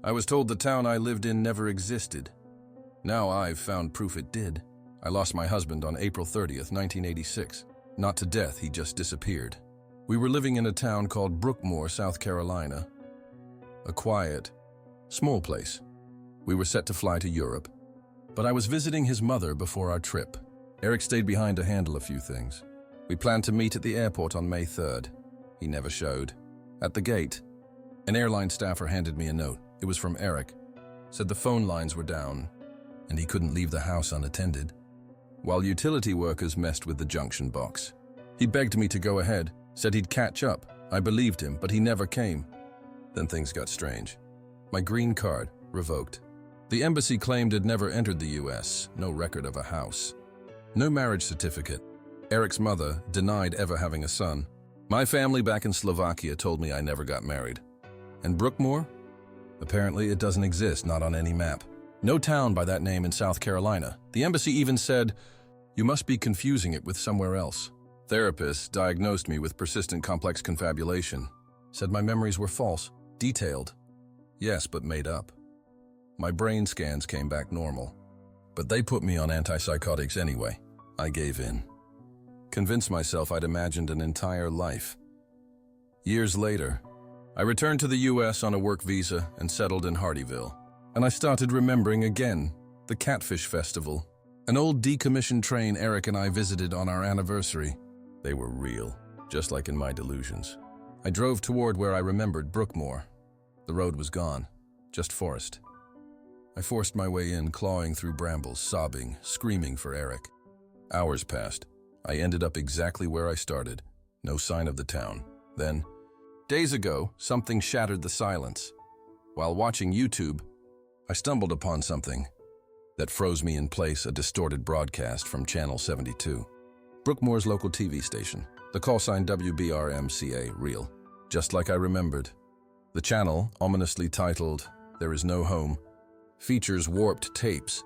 I was told the town I lived in never existed. Now I've found proof it did. I lost my husband on April 30th, 1986. Not to death, he just disappeared. We were living in a town called Brookmoor, South Carolina. A quiet, small place. We were set to fly to Europe, but I was visiting his mother before our trip. Eric stayed behind to handle a few things. We planned to meet at the airport on May 3rd. He never showed. At the gate, an airline staffer handed me a note. It was from Eric. Said the phone lines were down, and he couldn't leave the house unattended, while utility workers messed with the junction box. He begged me to go ahead, said he'd catch up. I believed him, but he never came. Then things got strange. My green card revoked. The embassy claimed I'd never entered the US, no record of a house. No marriage certificate. Eric's mother denied ever having a son. My family back in Slovakia told me I never got married. And Brookmoor? Apparently it doesn't exist, not on any map. No town by that name in South Carolina. The embassy even said, "You must be confusing it with somewhere else." Therapists diagnosed me with persistent complex confabulation. Said my memories were false, detailed. Yes, but made up. My brain scans came back normal. But they put me on antipsychotics anyway. I gave in. Convinced myself I'd imagined an entire life. Years later, I returned to the US on a work visa and settled in Hardyville. And I started remembering again the Catfish Festival, an old decommissioned train Eric and I visited on our anniversary. They were real, just like in my delusions. I drove toward where I remembered Brookmoor. The road was gone, just forest. I forced my way in, clawing through brambles, sobbing, screaming for Eric. Hours passed. I ended up exactly where I started. No sign of the town. Then, days ago, something shattered the silence. While watching YouTube, I stumbled upon something that froze me in place, a distorted broadcast from Channel 72. Brookmoor's local TV station. The call sign WBRMCA, real. Just like I remembered. The channel, ominously titled, "There Is No Home," features warped tapes.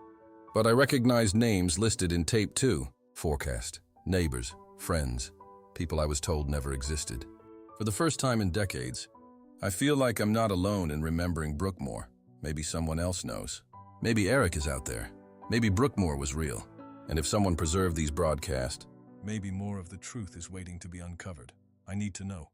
But I recognized names listed in tape 2. Forecast, neighbors, friends, people I was told never existed. For the first time in decades, I feel like I'm not alone in remembering Brookmoor. Maybe someone else knows. Maybe Eric is out there. Maybe Brookmoor was real. And if someone preserved these broadcasts, maybe more of the truth is waiting to be uncovered. I need to know.